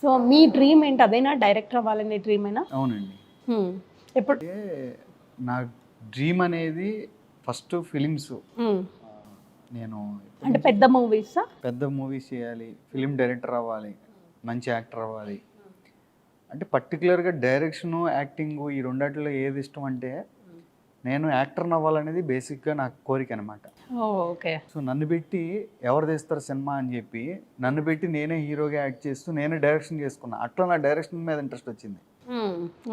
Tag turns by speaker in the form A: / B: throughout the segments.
A: So మీ dream ఏంటి? అదేనా director అవ్వాలనే డ్రీమేనా?
B: అవునండి.
A: ఎప్పుడు?
B: అంటే నా డ్రీమ్ అనేది ఫస్ట్ ఫిలిమ్స్. నేను
A: అంటే పెద్ద మూవీసా?
B: పెద్ద మూవీస్ చేయాలి, ఫిలిం డైరెక్టర్ అవ్వాలి, మంచి యాక్టర్ అవ్వాలి. అంటే పర్టికులర్గా డైరెక్షను, యాక్టింగ్ ఈ రెండాటిలో ఏది ఇష్టం అంటే నేను యాక్టర్ని అవ్వాలనేది బేసిక్గా నాకు కోరిక అనమాట.
A: ఓకే.
B: సో నన్ను పెట్టి ఎవరు తీస్తారు సినిమా అని చెప్పి నన్ను పెట్టి నేనే హీరోగా యాక్ట్ చేస్తూ నేనే డైరెక్షన్ చేసుకున్నా. అట్లా నా డైరెక్షన్ మీద ఇంట్రెస్ట్ వచ్చింది.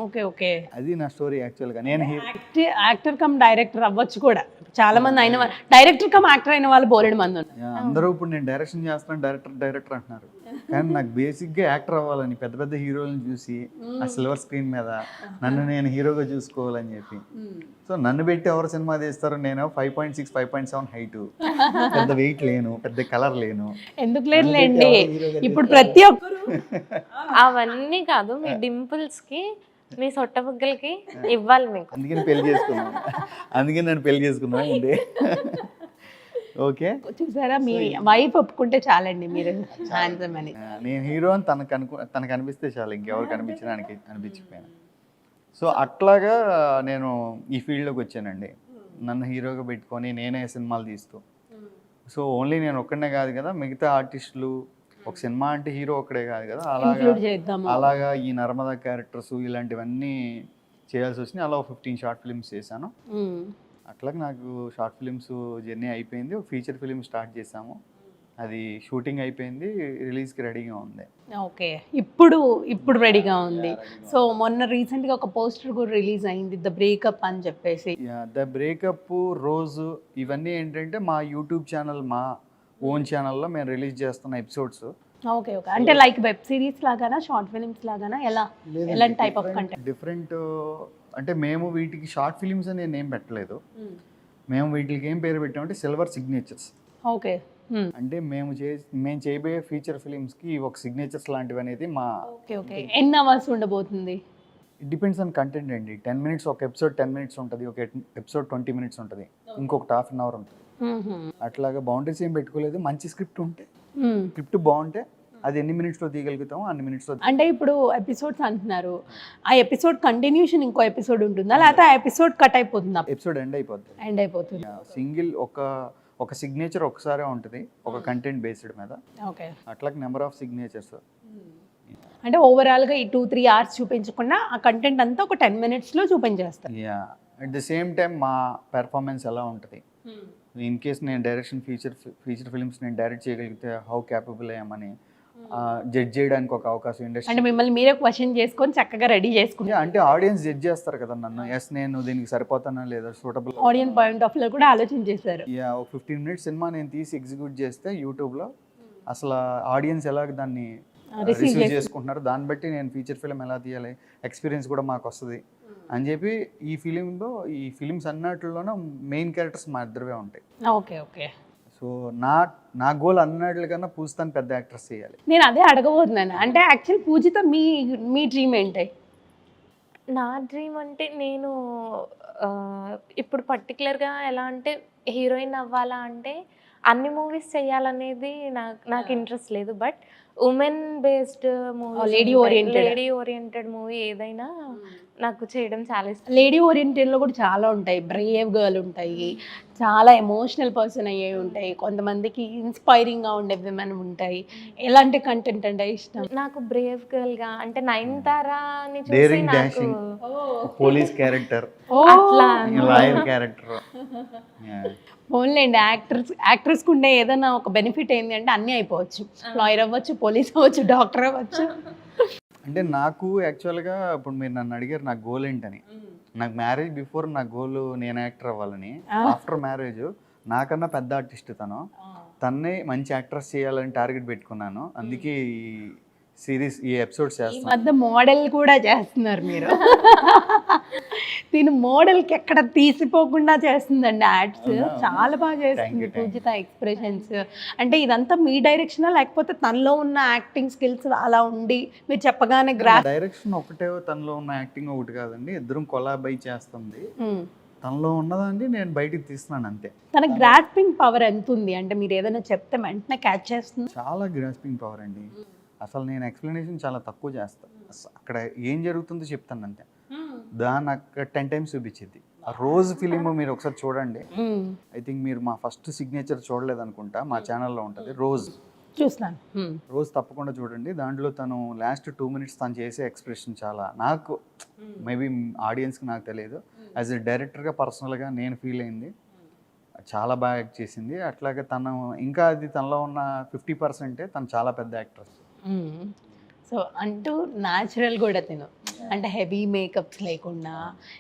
A: Okay okay.
B: అది నా స్టోరీ యాక్చువల్గా. నేను
A: యాక్టర్ కమ్ డైరెక్టర్ అవ్వచ్చు కూడా. చాలా మంది అయిన వాళ్ళు డైరెక్టర్ కమ్ యాక్టర్ అయిన వాళ్ళు బోలెడు మంది ఉన్నారు.
B: అందరూ ఇప్పుడు నేను డైరెక్షన్ చేస్తాను డైరెక్టర్ అంటున్నారు. కానీ నాకు బేసిక్గా యాక్టర్ అవ్వాలని పెద్ద పెద్ద హీరోలను చూసి ఆ సిల్వర్ స్క్రీన్ మీద నన్ను నేను హీరోగా చూసుకోవాలని చెప్పి. సో నన్ను పెట్టి ఎవరు సినిమా తీస్తారు? నేను 5.6, 5.7 హైట్, పెద్ద వెయిట్ లేను, పెద్ద కలర్ లేను.
A: ఎందుకు లేదులేండి, ఇప్పుడు ప్రతి ఒక్కరు
C: అవన్నీ కాదు, మీ డింపుల్స్ కి మీ సొట్టబుగ్గలకి ఇవ్వాలి మీకు.
B: అందుకని పెళ్లి చేసుకున్నాను. అందుకని నేను పెళ్లి చేసుకున్నాను అండి. ఓకే,
A: చూసారా, మీ వైఫ్ ఒప్పుకుంటే చాలండి మీరు హ్యాండ్సమ్ అని.
B: నేను హీరో అని తనకు అనిపిస్తే చాలు, ఇంకెవరు కనిపించడానికి అనిపించిపోయాను. సో అట్లాగా నేను ఈ ఫీల్డ్లోకి వచ్చానండి. నన్ను హీరోగా పెట్టుకొని నేనే సినిమాలు తీస్తూ. సో ఓన్లీ నేను ఒక్కడనే కాదు కదా, మిగతా ఆర్టిస్టులు ఒక సినిమా అంటే హీరో ఒక్కడే కాదు కదా, అలాగా ఈ నర్మదా క్యారెక్టర్స్ ఇలాంటివన్నీ చేయాల్సి వచ్చినాయి. అలా 15 షార్ట్ ఫిల్మ్స్ చేశాను. అట్లాగే నాకు షార్ట్ ఫిలిమ్స్ జర్నీ అయిపోయింది. ఒక ఫీచర్ ఫిలిం స్టార్ట్ చేసాము, అది షూటింగ్ అయిపోయింది, రిలీజ్కి రెడీగా ఉంది.
A: ఓకే, ఇప్పుడు రెడీగా ఉంది. సో మొన్న రీసెంట్గా ఒక పోస్టర్ కూడా రిలీజ్ అయింది, ద బ్రేకప్ అని చెప్పేసి.
B: ద బ్రేకప్, రోజు, ఇవన్నీ ఏంటంటే మా యూట్యూబ్ ఛానల్, మా ఓన్ ఛానల్లో మేము రిలీజ్ చేస్తున్న ఎపిసోడ్స్.
A: ఓకే ఓకే, అంటే లైక్ వెబ్ సిరీస్ లాగానా, షార్ట్ ఫిలిమ్స్ లాగానా, ఎలాంటి టైప్ ఆఫ్ కంటెంట్?
B: డిఫరెంట్. అంటే మేము వీటికి షార్ట్ ఫిలిమ్స్ అని నేను ఏం పెట్టలేదు. మేము వీటికి ఏం పేరు పెట్టామంటే సిల్వర్ సిగ్నేచర్స్.
A: ఓకే.
B: అంటే మేము చేయబోయే ఫీచర్ ఫిలిమ్స్కి ఒక సిగ్నేచర్స్ లాంటివి అనేది మా.
A: ఓకే ఓకే, ఎన్ని అవర్స్ ఉండబోతుంది?
B: ఇట్ డిపెండ్స్ ఆన్ కంటెంట్ అండి. 10 minutes ఒక ఎపిసోడ్, 10 minutes ఉంటుంది. ఒక ఎపిసోడ్ 20 minutes ఉంటుంది, ఇంకొకటి 1/2 hour ఉంటుంది. అట్లాగా బౌండరీస్ ఏం పెట్టుకోలేదు. మంచి స్క్రిప్ట్ ఉంటే, స్క్రిప్ట్ బాగుంటే అది ఎన్ని మినిట్స్లో తీయగలుగుతామో అన్ని మినిట్స్లో.
A: అంటే ఇప్పుడు ఎపిసోడ్స్ అంటున్నారు, ఆ ఎపిసోడ్ కంటిన్యూషన్ ఇంకో ఎపిసోడ్ ఉంటుందా, లేకపోతే ఆ ఎపిసోడ్ కట్ అయిపోతుందా?
B: ఎపిసోడ్ ఎండ్ అయిపోతుంది. సింగిల్ ఒక సిగ్నేచర్ ఒకసారి ఉంటుంది, ఒక కంటెంట్ బేస్డ్ మీద.
A: ఓకే,
B: అట్లాగే నెంబర్ ఆఫ్ సిగ్నేచర్స్.
A: అంటే ఓవరాల్గా ఈ 2-3 hours చూపించకుండా ఆ కంటెంట్ అంతా ఒక 10 minutesలో చూపించేస్తారు.
B: అట్ ద సేమ్ టైం మా పెర్ఫార్మెన్స్ ఎలా ఉంటుంది, ఇన్ కేస్ నేను ఫీచర్ ఫిల్మ్స్ నేను డైరెక్ట్ చేయగలిగితే హౌ క్యాపబుల్ అయ్యామని జడ్జ్ చేయడానికి ఒక అవకాశం ఇండస్ట్రీ.
A: అంటే మిమ్మల్ని మీరే క్వశ్చన్ చేసుకొని చక్కగా రెడీ చేసుకుంటారు.
B: అంటే ఆడియన్స్ జడ్జ్ చేస్తారు కదా నన్ను, ఎస్ నేను దీనికి సరిపోతానా లేదా, సూటబుల్.
A: ఆడియన్స్ పాయింట్ ఆఫ్ లో కూడా ఆలోచించేశారు.
B: ఒక 15 minutes సినిమా నేను తీసి ఎగ్జిక్యూట్ చేస్తే యూట్యూబ్లో అసలు ఆడియన్స్ ఎలా దాన్ని రిసీవ్ చేసుకుంటున్నారు, దాన్ని బట్టి నేను ఫీచర్ ఫిల్మ్ ఎలా తీయాలి, ఎక్స్పీరియన్స్ కూడా మాకు వస్తుంది అని చెప్పి ఈ ఫిలిమ్స్ అన్నట్లోనూ మెయిన్ క్యారెక్టర్స్ మా ఇద్దరివే ఉంటాయి.
A: Okay okay.
B: సో నా గోల్ అన్నట్లుగా పూజితాని పెద్ద యాక్ట్రెస్ చేయాలి.
A: నేను అదే అడగబోతున్నాను. అంటే యాక్చువల్ పూజిత మీ డ్రీమ్ ఏంటి?
C: నా డ్రీమ్ అంటే నేను ఇప్పుడు పర్టికులర్గా ఎలా అంటే హీరోయిన్ అవ్వాలా అంటే అన్ని మూవీస్ చేయాలనేది నాకు ఇంట్రెస్ట్ లేదు. But women based movie, lady oriented movie ఏదైనా నాకు చేయడం చాలా ఇష్టం.
A: లేడీ ఓరియంటెడ్లో కూడా చాలా ఉంటాయి. బ్రేవ్ గర్ల్ ఉంటాయి, చాలా ఎమోషనల్ పర్సన్ అయ్యే ఉంటాయి, కొంతమందికి ఇన్స్పైరింగ్గా ఉండే విమెన్ ఉంటాయి. ఎలాంటి కంటెంట్ అంటే ఇష్టం?
C: నాకు బ్రేవ్ గర్ల్గా అంటే నయనతారాని చూసి నాకు
B: పోలీస్ క్యారెక్టర్, లాయర్ క్యారెక్టర్.
A: ఓన్లేండి, యాక్ట్రెస్కి ఉండే ఏదైనా ఒక బెనిఫిట్ ఏంటి అంటే అన్నీ అయిపోవచ్చు. లాయర్ అవ్వచ్చు, పోలీస్ అవ్వచ్చు, డాక్టర్ అవ్వచ్చు.
B: అంటే నాకు యాక్చువల్గా ఇప్పుడు మీరు నన్ను అడిగారు నా గోల్ ఏంటని. నాకు మ్యారేజ్ బిఫోర్ నా గోల్ నేను యాక్టర్ అవ్వాలని. ఆఫ్టర్ మ్యారేజ్ నాకన్నా పెద్ద ఆర్టిస్ట్ తన్నే మంచి యాక్ట్రెస్ చేయాలని టార్గెట్ పెట్టుకున్నాను. అందుకే ఈ ఎపిసోడ్స్ చేస్తాను.
A: మధ్య మోడల్ కూడా చేస్తున్నారు మీరు. దీని మోడల్కి ఎక్కడ తీసిపోకుండా చేస్తుందండి యాడ్స్, చాలా బాగా చేస్తుంది పూజిత. ఎక్స్ప్రెషన్స్ అంటే ఇదంతా మీ డైరెక్షనా, లేకపోతే తనలో ఉన్న యాక్టింగ్ స్కిల్స్ అలా ఉండి మీరు చెప్పగానే
B: డైరెక్షన్ ఒకటే, తనలో ఉన్న యాక్టింగ్ ఒకటి కాదండి, ఇద్దరం కొలాబై చేస్తుంది. తనలో ఉన్నదండి నేను బయటికి తీస్తున్నాను అంతే.
A: తన గ్రాస్పింగ్ పవర్ ఎంత ఉంది అంటే మీరు ఏదైనా చెప్తే వెంటనే క్యాచ్ చేస్తుంది.
B: చాలా గ్రాస్పింగ్ పవర్ అండి. అసలు నేను ఎక్స్ప్లెనేషన్ చాలా తక్కువ చేస్తాను. అక్కడ ఏం జరుగుతుందో చెప్తాను అంతే. దాన్ని అక్కడ 10 times చూపించింది. ఆ రోజు ఫిలిం మీరు ఒకసారి చూడండి. ఐ థింక్ మీరు మా ఫస్ట్ సిగ్నేచర్ చూడలేదు అనుకుంటా, మా ఛానల్లో ఉంటుంది రోజ్.
A: చూస్తాను.
B: రోజు తప్పకుండా చూడండి. దాంట్లో తను లాస్ట్ 2 minutes తను చేసే ఎక్స్ప్రెషన్ చాలా నాకు మేబీ ఆడియన్స్కి నాకు తెలియదు, యాజ్ ఎ డైరెక్టర్గా పర్సనల్గా నేను ఫీల్ అయింది. చాలా బాగా యాక్ట్ చేసింది. అట్లాగే తను ఇంకా అది తనలో ఉన్న 50% తను చాలా పెద్ద యాక్ట్రెస్.
A: సో అంటూ న్యాచురల్ కూడా తిను, అంటే హెవీ మేకప్స్ లేకుండా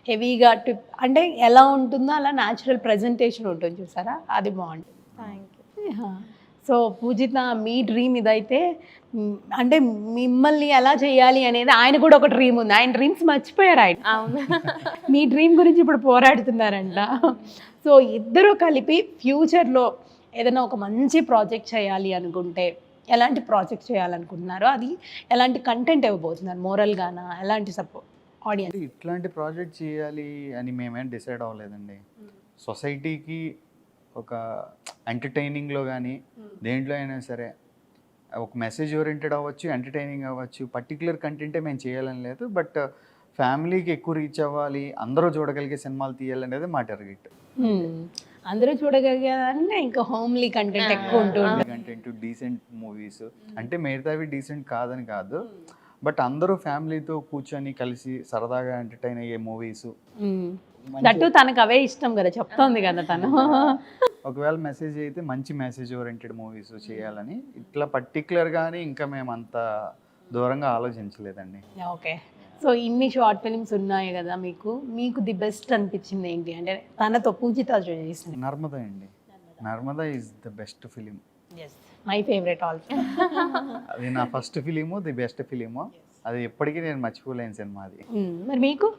A: హెవీగా టిప్ అంటే ఎలా ఉంటుందో అలా న్యాచురల్ ప్రజెంటేషన్ ఉంటుంది చూసారా, అది బాగుంటుంది.
C: Thank you.
A: సో పూజిత, మీ డ్రీమ్ ఇదైతే అంటే మిమ్మల్ని ఎలా చేయాలి అనేది ఆయన కూడా ఒక డ్రీమ్ ఉంది. ఆయన డ్రీమ్స్ మర్చిపోయారు ఆయన.
C: అవును.
A: మీ డ్రీమ్ గురించి ఇప్పుడు పోరాడుతున్నారంట. సో ఇద్దరు కలిపి ఫ్యూచర్లో ఏదైనా ఒక మంచి ప్రాజెక్ట్ చేయాలి అనుకుంటే ఎలాంటి ప్రాజెక్ట్ చేయాలనుకుంటున్నారో, అది ఎలాంటి కంటెంట్ ఇవ్వబోతున్నారు, మోరల్గానా, ఎలాంటి సపోర్ట్ ఆడియన్స్?
B: ఇట్లాంటి ప్రాజెక్ట్ చేయాలి అని మేమేం డిసైడ్ అవ్వలేదండి. సొసైటీకి ఒక ఎంటర్టైనింగ్లో కానీ దేంట్లో అయినా సరే ఒక మెసేజ్ ఓరియంటెడ్ అవ్వచ్చు, ఎంటర్టైనింగ్ అవ్వచ్చు, పర్టికులర్ కంటెంటే మేము చేయాలని లేదు. బట్ ఫ్యామిలీకి ఎక్కువ రీచ్ అవ్వాలి, అందరూ చూడగలిగే సినిమాలు తీయాలనేది మా టార్గెట్.
A: అందరూ చూడగలిగేదాన్ని ఇంకా హోమ్లీ కంటెంట్ ఎక్కువ ఉంటుంది.
B: కంటెంట్ డీసెంట్ మూవీస్ అంటే మిగతావి డీసెంట్ కాదని కాదు, బట్ అందరూ ఫ్యామిలీతో కూర్చొని కలిసి సరదాగా ఎంటర్టైన్ అయ్యే మూవీస్.
A: దట్టు తనకు అవే ఇష్టం కదా, చెప్తోంది కదా తను.
B: ఒకవేళ మెసేజ్ అయితే మంచి మెసేజ్ ఓరియంటెడ్ మూవీస్ చేయాలని, ఇట్లా పర్టికులర్గానే ఇంకా మేము అంత దూరంగా ఆలోచించలేదండి.
A: ఓకే. సో ఇన్ని షార్ట్ ఫిలిమ్స్ ఉన్నాయి కదా, మీకు ది బెస్ట్ అనిపించింది ఏంటి అంటే తనతో పూజిత చేసింది?
B: నర్మదా అండి. Narmada is the best film.
A: My favourite also.
B: అది నా first film, the best film. అది ఎప్పటికీ నేను మర్చిపోలేని సినిమా అది.
A: మరి మీకు?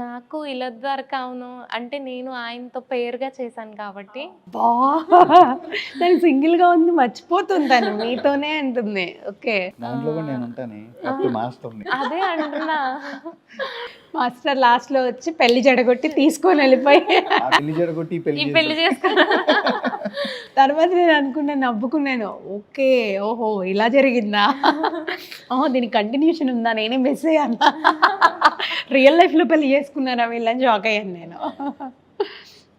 C: నాకు ఇలా ద్వారా అవును అంటే నేను ఆయనతో పేరుగా చేశాను కాబట్టి
A: తను సింగిల్ గా ఉంది, మర్చిపోతుంటాను, మీతోనే అంటుంది. ఓకే.
B: దాంట్లో కూడా నేను ఉంటాను మాస్టర్ని.
C: అదే అంటున్నా.
A: మాస్టర్ లాస్ట్ లో వచ్చి పెళ్లి జడగొట్టి తీసుకొని వెళ్ళిపోయి
B: పెళ్లి జడగొట్టి
C: పెళ్లి చేసుకున్నా.
A: తర్వాత నేను అనుకున్నాను, నవ్వుకున్నాను. ఓకే, ఓహో ఇలా జరిగిందా, ఓహో దీనికి కంటిన్యూషన్ ఉందా, నేనే మిస్ అయ్యాను, రియల్ లైఫ్లో పెళ్లి చేసుకున్నారా వీళ్ళని షాక్ అయ్యాను నేను.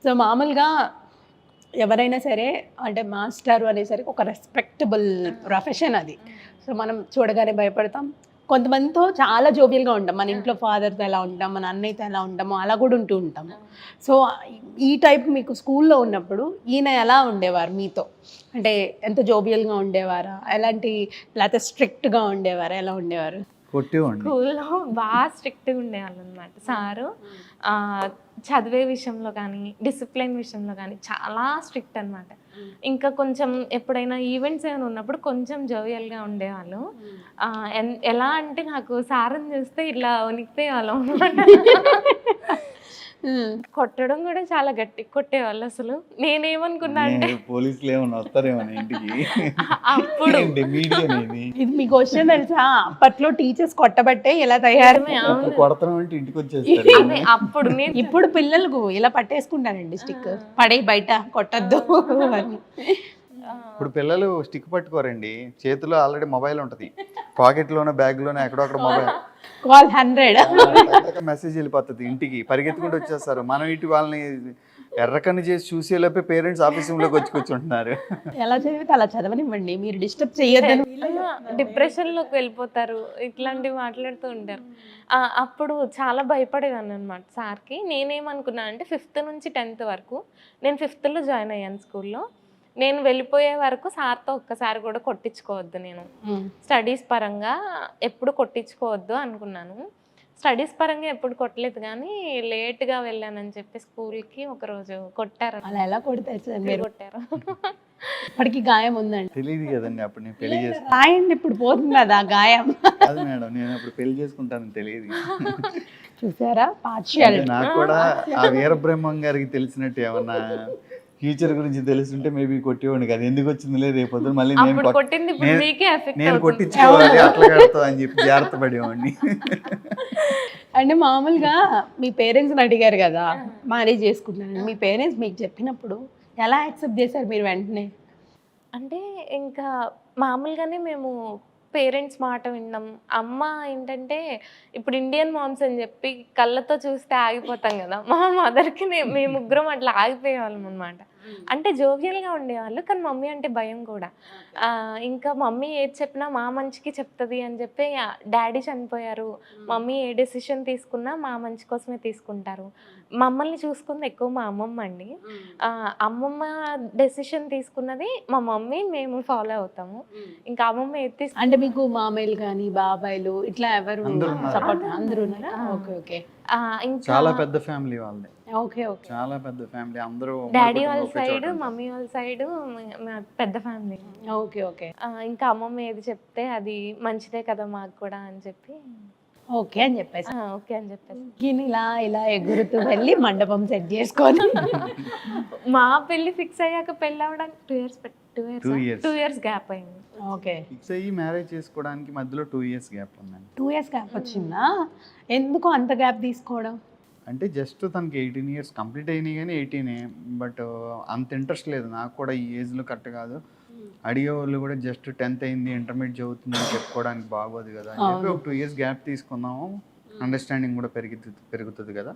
A: సో మామూలుగా ఎవరైనా సరే అంటే మాస్టర్ అనేసరికి ఒక రెస్పెక్టబుల్ ప్రొఫెషన్ అది. సో మనం చూడగానే భయపడతాం. కొంతమందితో చాలా జోబియల్గా ఉంటాం, మన ఇంట్లో ఫాదర్తో ఎలా ఉంటాం, మన అన్నయ్యతో ఎలా ఉంటామో అలా కూడా ఉంటూ ఉంటాము. సో ఈ టైప్ మీకు స్కూల్లో ఉన్నప్పుడు ఈయన ఎలా ఉండేవారు మీతో? అంటే ఎంత జోబియల్గా ఉండేవారా, ఎలాంటి, లేకపోతే స్ట్రిక్ట్గా ఉండేవారా, ఎలా ఉండేవారు?
C: స్కూల్లో బాగా స్ట్రిక్ట్గా ఉండేవాళ్ళు అనమాట సారు. చదివే విషయంలో కానీ డిసిప్లిన్ విషయంలో కానీ చాలా స్ట్రిక్ట్ అనమాట. ఇంకా కొంచెం ఎప్పుడైనా ఈవెంట్స్ ఏమైనా ఉన్నప్పుడు కొంచెం జోవియల్గా ఉండేవాళ్ళు. ఎలా అంటే నాకు సార్ని చూస్తే ఇట్లా వణికితే వాళ్ళం అనమాట. కొట్టడం కూడా చాలా గట్టి కొట్టేవాళ్ళు. అసలు నేనేమనుకున్నా అంటే
B: పోలీసులు ఏమన్నా వస్తారేమో ఇంటికి
C: అప్పుడు.
A: ఇది మీ క్వశ్చన్ తెలుసా, అప్పట్లో టీచర్స్ కొట్టబట్టే ఇలా తయారు
B: ఇంటికి వచ్చేస్తారు.
C: అప్పుడు
A: ఇప్పుడు పిల్లలకు ఇలా పట్టేసుకుంటారండి స్టిక్, పడే బయట కొట్టద్దు అని.
B: ఇప్పుడు పిల్లలు స్టిక్ పట్టుకోరండి, చేతిలో ఆల్రెడీ మొబైల్ ఉంటుంది, పాకెట్లోనే బ్యాగ్లోనే ఎక్కడొక్కడ మొబైల్,
A: కాల్ 100
B: మెసేజ్ వెళ్ళిపోతుంది ఇంటికి, పరిగెత్తుకుంటూ వచ్చేస్తారు. మనం ఇటు వాళ్ళని ఎర్రకన్ను చేసి చూసేలోపే పేరెంట్స్ ఆఫీస్ రూమ్లోకి వచ్చి కూర్చుంటున్నారు.
A: ఎలా చదివితే అలా చదవనివ్వండి, మీరు డిస్టర్బ్ చేయొద్దని.
C: డిప్రెషన్లోకి వెళ్ళిపోతారు, ఇట్లాంటివి మాట్లాడుతూ ఉంటారు. అప్పుడు చాలా భయపడేదాన్ని అనమాట సార్కి. నేనేమనుకున్నాను అంటే 5th నుంచి 10th వరకు నేను 5thలో జాయిన్ అయ్యాను స్కూల్లో. నేను వెళ్ళిపోయే వరకు సార్తో ఒక్కసారి కూడా కొట్టించుకోవద్దు, నేను స్టడీస్ పరంగా ఎప్పుడు కొట్టించుకోవద్దు అనుకున్నాను. స్టడీస్ పరంగా ఎప్పుడు కొట్టలేదు, కానీ లేట్గా వెళ్ళానని చెప్పి స్కూల్కి ఒకరోజు కొట్టారు.
A: అలా ఎలా కొడతారు మీరు?
C: కొట్టారు.
A: ఇప్పటికి గాయం ఉందండి.
B: తెలియదు కదండి, అప్పుడు నేను పెళ్లి చేసుకుంటాను.
A: రాయండి, ఇప్పుడు పోతుంది అది ఆ గాయం.
B: కాదు మేడం, నేను అప్పుడు పెళ్లి చేసుకుంటానని తెలియదు.
A: చూసారా పార్షియాలిటీ.
B: నాకు కూడా ఆ వీరబ్రహ్మం గారికి తెలిసినట్టు ఏమన్నా ఫ్యూచర్ గురించి తెలుసుంటే మేబీ కొట్టేవాడిని కాదు. ఎందుకు వచ్చింది లేదు రేపు మళ్ళీ నేను కొట్టించుకోవాలి అట్లా కడతావు అని చెప్పి జాగ్రత్త పడేవాడిని.
A: అంటే మామూలుగా మీ పేరెంట్స్ని అడిగారు కదా మ్యారేజ్ చేసుకుంటున్నాను, మీ పేరెంట్స్ మీకు చెప్పినప్పుడు ఎలా యాక్సెప్ట్ చేశారు మీరు వెంటనే?
C: అంటే ఇంకా మామూలుగానే మేము పేరెంట్స్ మాట వినడం. అమ్మ ఏంటంటే ఇప్పుడు ఇండియన్ మామ్స్ అని చెప్పి కళ్ళతో చూస్తే ఆగిపోతాం కదా, మా మదర్కి మేము ముగ్గురం అట్లా ఆగిపోయేవాళ్ళం అనమాట. అంటే జోవియల్గా ఉండేవాళ్ళు, కానీ మమ్మీ అంటే భయం కూడా. ఇంకా మమ్మీ ఏది చెప్పినా మా మంచికి చెప్తుంది అని చెప్పి, డాడీ చనిపోయారు, మమ్మీ ఏ డెసిషన్ తీసుకున్నా మా మంచి కోసమే తీసుకుంటారు. మమ్మల్ని చూసుకుంది ఎక్కువ మా అమ్మమ్మ అండి. అమ్మమ్మ డెసిషన్ తీసుకున్నది మా మమ్మీ, మేము ఫాలో అవుతాము. ఇంకా అమ్మమ్మ ఏది
A: అంటే మీకు మామయ్యలు కానీ బాబాయ్లు ఇట్లా ఎవరు
B: అందరూ ఉన్నారు.
A: సపోర్ట్? అందరూ ఉన్నారా? ఓకే ఓకే
C: ఇంకా
B: చాలా పెద్ద ఫ్యామిలీ వాళ్ళది,
A: ఓకే ఓకే.
B: చాలా పెద్ద ఫ్యామిలీ. అందరూ
C: డాడీ
B: ఉమ్మడి
C: వాళ్ళ
B: కుటుంబం, ఒకే చోట
C: సైడ్,
B: ఉంటారు.
C: మమ్మీ వాళ్ళ సైడ్ పెద్ద ఫ్యామిలీ.
A: ఓకే ఓకే
C: ఇంకా అమ్మమ్మ ఏది చెప్తే అది మంచిదే కదా మాకు కూడా అని చెప్పి
A: ఓకే అని చెప్పేసి
C: ఓకే అని చెప్పేసి
A: ఈయన ఇలా ఇలా ఎగురుతూ వెళ్ళి మండపం సెట్ చేసుకొని
C: మా పెళ్లి ఫిక్స్ అయ్యాక పెళ్ళి అవ్వడానికి 2 years
B: 2 years.
C: 2 years గ్యాప్ అయింది.
A: ఓకే.
B: ఫిక్స్ అయ్యి మ్యారేజ్ చేసుకోవడానికి మధ్యలో 2 years గ్యాప్ ఉందండి.
A: 2 years గ్యాప్ వచ్చిందా? ఎందుకు అంత గ్యాప్ తీసుకోవడం?
B: అంటే జస్ట్ తనకి 18 years కంప్లీట్ అయినాయి కానీ 18, బట్ అంత ఇంట్రెస్ట్ లేదు. నాకు కూడా ఈ ఏజ్లో కరెక్ట్ కాదు. అడిగే వాళ్ళు కూడా జస్ట్ 10th అయింది, ఇంటర్మీడియట్ చదువుతుంది అని చెప్పుకోవడానికి బాగోదు కదా అని చెప్పి ఒక 2 years గ్యాప్ తీసుకుందాము, అండర్స్టాండింగ్ కూడా పెరుగుతుంది కదా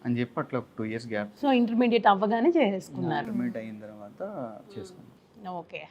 B: అని చెప్పి అట్లా ఒక 2 years గ్యాప్.
A: సో ఇంటర్మీడియట్ అవ్వగానే చేసేసుకున్నారు.
B: ఇంటర్మీడియట్ అయిన తర్వాత చేసుకున్నాం.
A: ఓకే.